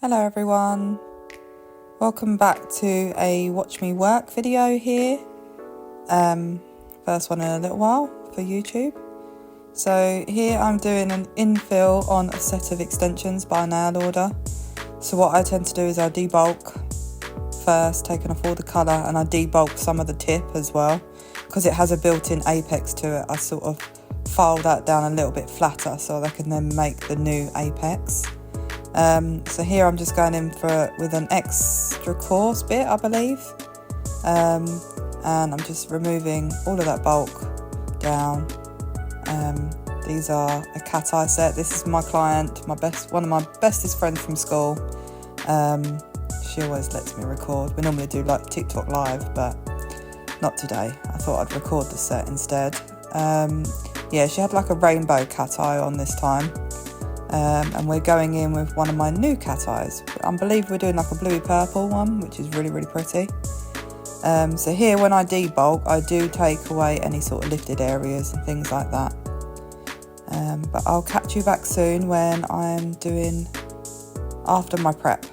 Hello everyone, welcome back to a watch me work video here. First one in a little while for YouTube. So here I'm doing an infill on a set of extensions by nail order. So what I tend to do is I debulk first, taking off all the colour, and I debulk some of the tip as well. Because it has a built-in apex to it, I sort of file that down a little bit flatter so I can then make the new apex. So here I'm just going in with an extra coarse bit, I believe, and I'm just removing all of that bulk down. These are a cat eye set. This is my client, one of my bestest friends from school. She always lets me record. We normally do like TikTok live, but not today. I thought I'd record the set instead. Yeah, she had like a rainbow cat eye on this time. And we're going in with one of my new cat eyes. I believe we're doing like a bluey purple one, which is really, really pretty. So here when I debulk, I do take away any sort of lifted areas and things like that. But I'll catch you back soon when I'm doing after my prep,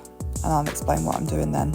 and I'll explain what I'm doing then.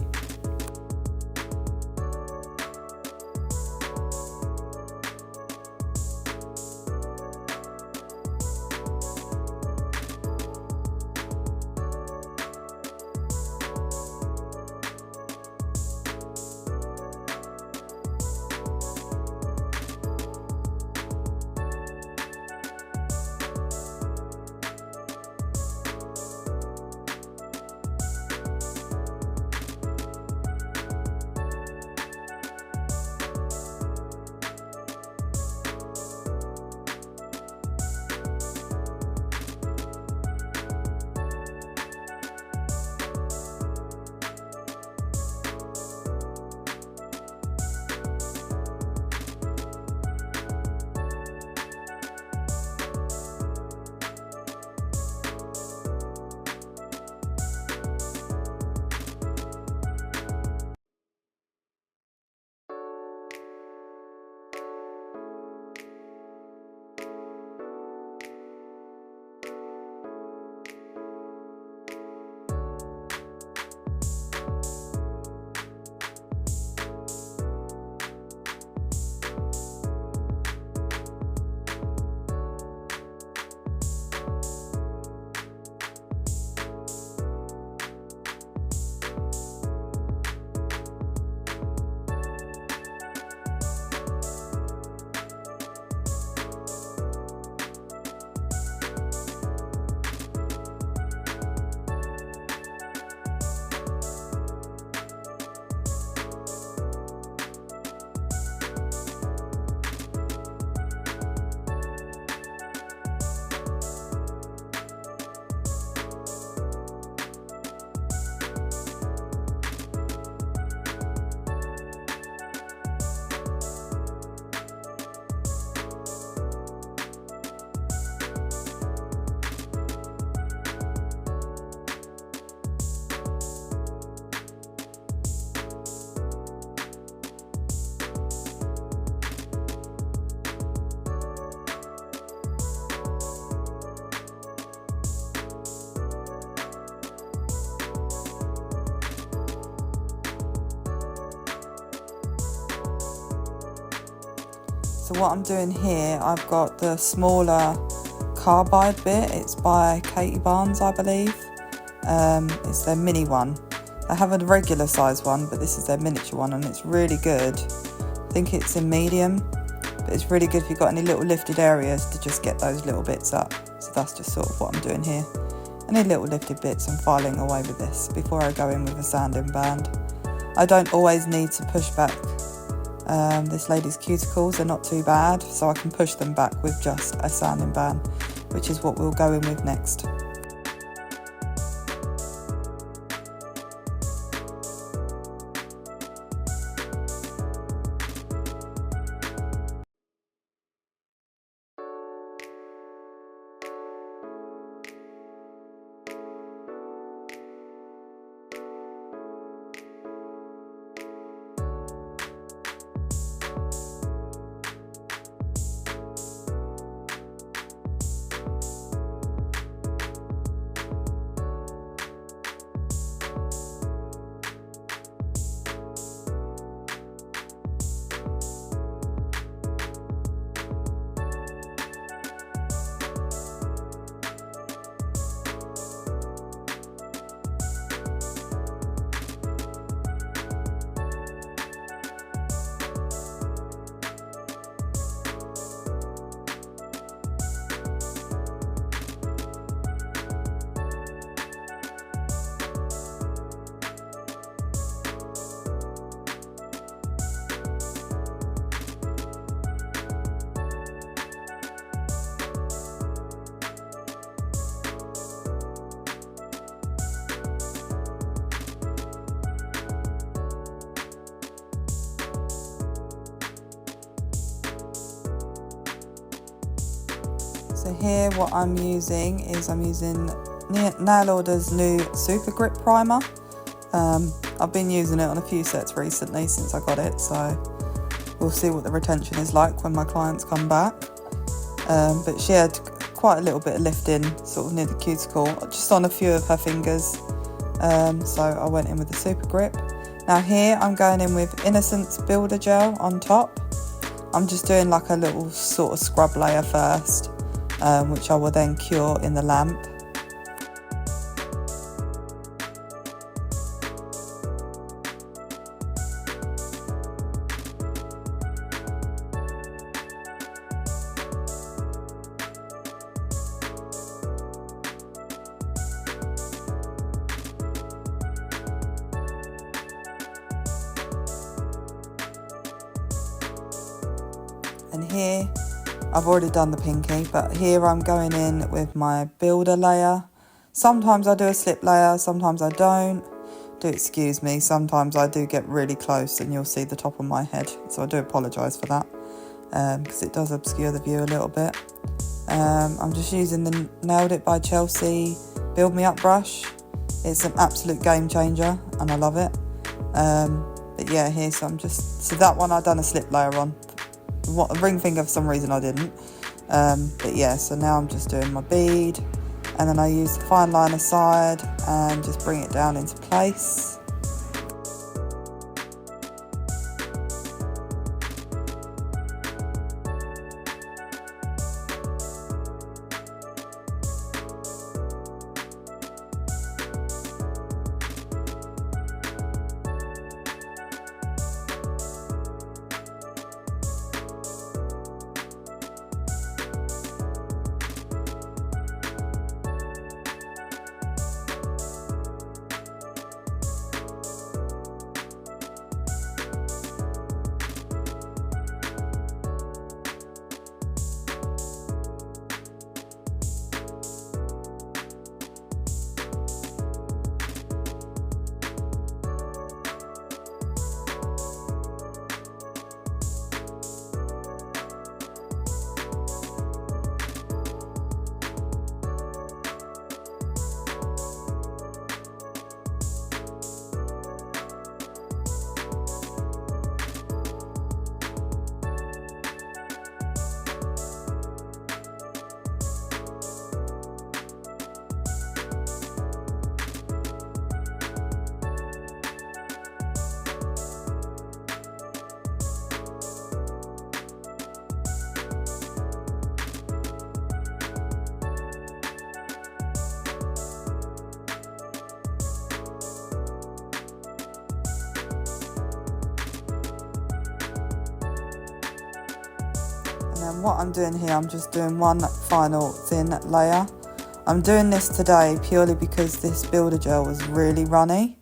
So what I'm doing here, I've got the smaller carbide bit. It's by Katie Barnes, I believe. It's their mini one. They have a regular size one, but this is their miniature one, and it's really good. I think it's in medium, but it's really good if you've got any little lifted areas to just get those little bits up. So that's just sort of what I'm doing here. Any little lifted bits I'm filing away with this before I go in with a sanding band. I don't always need to push back this lady's cuticles, they're not too bad, so I can push them back with just a sanding band, which is what we'll go in with next. So here what I'm using is Nail Order's new Super Grip Primer. I've been using it on a few sets recently since I got it, so we'll see what the retention is like when my clients come back. But she had quite a little bit of lifting sort of near the cuticle, just on a few of her fingers. So I went in with the Super Grip. Now here I'm going in with Innocence Builder Gel on top. I'm just doing like a little sort of scrub layer first, which I will then cure in the lamp. And here, I've already done the pinky, but here I'm going in with my builder layer. Sometimes I do a slip layer, sometimes I don't. Do excuse me, sometimes I do get really close and you'll see the top of my head. So I do apologise for that, because it does obscure the view a little bit. I'm just using the Nailed It by Chelsea Build Me Up brush. It's an absolute game changer and I love it. But yeah, here, so that one I've done a slip layer on. Ring finger for some reason I didn't, but yeah, so now I'm just doing my bead, and then I use the fine liner side and just bring it down into place. And what I'm doing here, I'm just doing one final thin layer. I'm doing this today purely because this builder gel was really runny.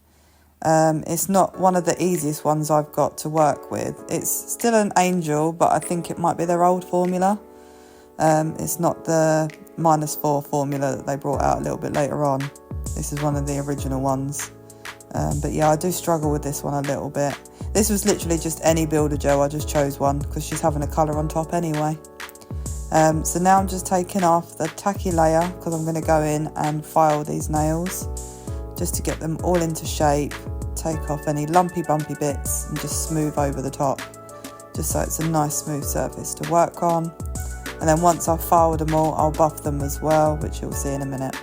It's not one of the easiest ones I've got to work with. It's still an Angel, but I think it might be their old formula. It's not the -4 formula that they brought out a little bit later on. This is one of the original ones. But yeah, I do struggle with this one a little bit. This was literally just any builder gel, I just chose one because she's having a colour on top anyway. So now I'm just taking off the tacky layer because I'm going to go in and file these nails just to get them all into shape, take off any lumpy bumpy bits and just smooth over the top, just so it's a nice smooth surface to work on. And then once I've filed them all, I'll buff them as well, which you'll see in a minute.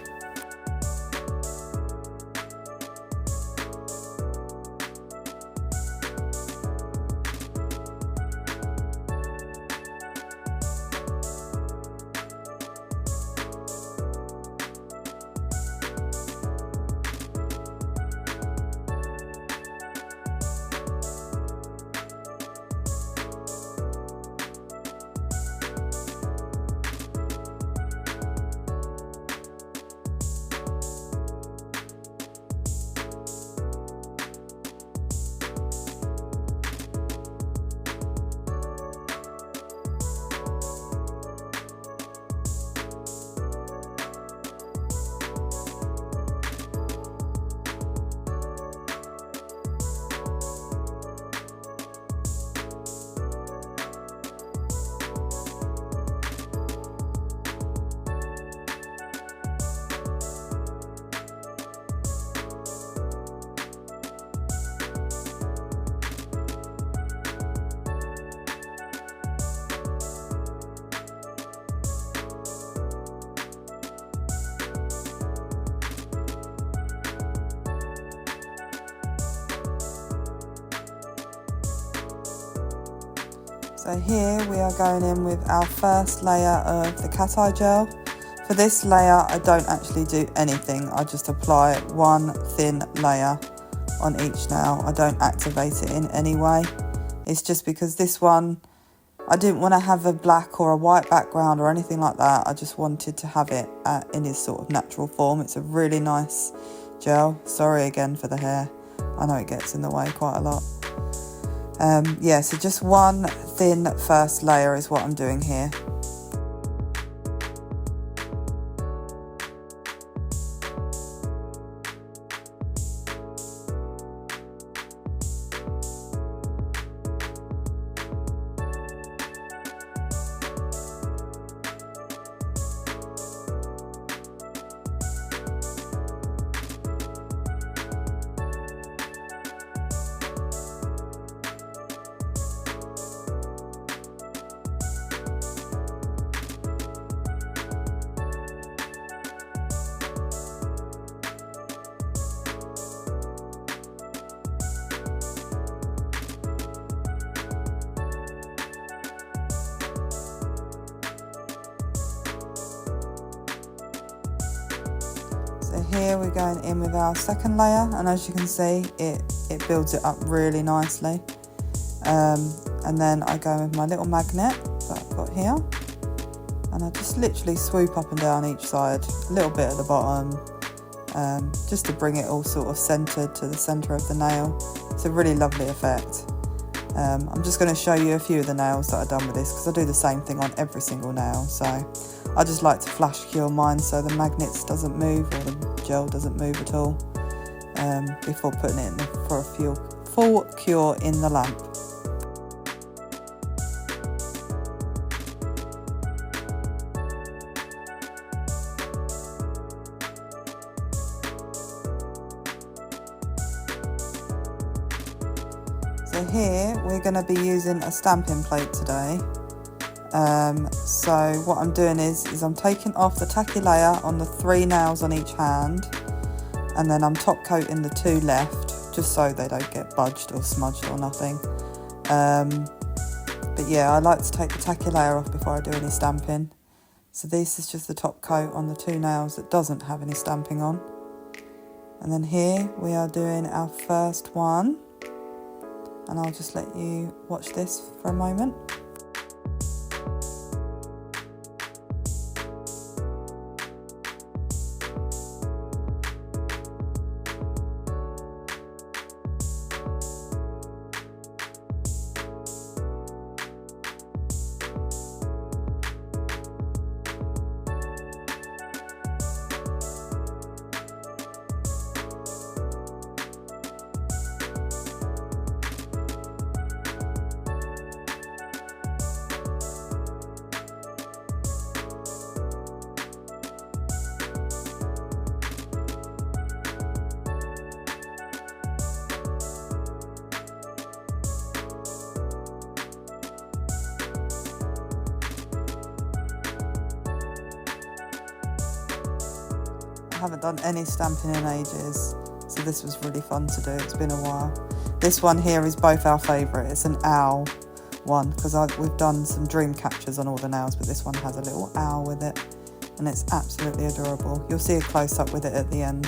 So here we are going in with our first layer of the cat eye gel. For this layer, I don't actually do anything. I just apply one thin layer on each nail. I don't activate it in any way. It's just because this one, I didn't want to have a black or a white background or anything like that. I just wanted to have it in its sort of natural form. It's a really nice gel. Sorry again for the hair. I know it gets in the way quite a lot. Yeah, so just one thin first layer is what I'm doing here. So here we're going in with our second layer, and as you can see, it builds it up really nicely. And then I go with my little magnet that I've got here, and I just literally swoop up and down each side, a little bit at the bottom, just to bring it all sort of centred to the centre of the nail. It's a really lovely effect. I'm just going to show you a few of the nails that I've done with this, because I do the same thing on every single nail. So I just like to flash cure mine so the magnets doesn't move, or the gel doesn't move at all, before putting it in for a full cure in the lamp. So here we're going to be using a stamping plate today. So what I'm doing is I'm taking off the tacky layer on the 3 nails on each hand, and then I'm top coating the 2 left, just so they don't get budged or smudged or nothing. But yeah, I like to take the tacky layer off before I do any stamping. So this is just the top coat on the 2 nails that doesn't have any stamping on. And then here we are doing our first one, and I'll just let you watch this for a moment. I haven't done any stamping in ages, so this was really fun to do. It's been a while. This one here is both our favourite. It's an owl one, because we've done some dream catchers on all the nails, but this one has a little owl with it, and it's absolutely adorable. You'll see a close-up with it at the end.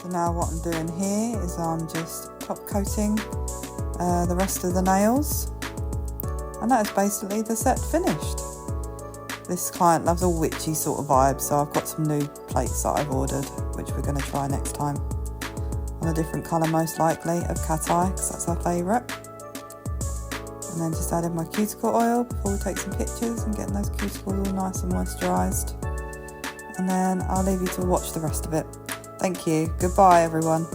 So now what I'm doing here is I'm just top coating the rest of the nails, and that is basically the set finished. This client loves a witchy sort of vibe, so I've got some new plates that I've ordered, which we're going to try next time. On a different colour most likely, of cat eye, because that's our favourite. And then just adding my cuticle oil before we take some pictures and getting those cuticles all nice and moisturised. And then I'll leave you to watch the rest of it. Thank you. Goodbye everyone.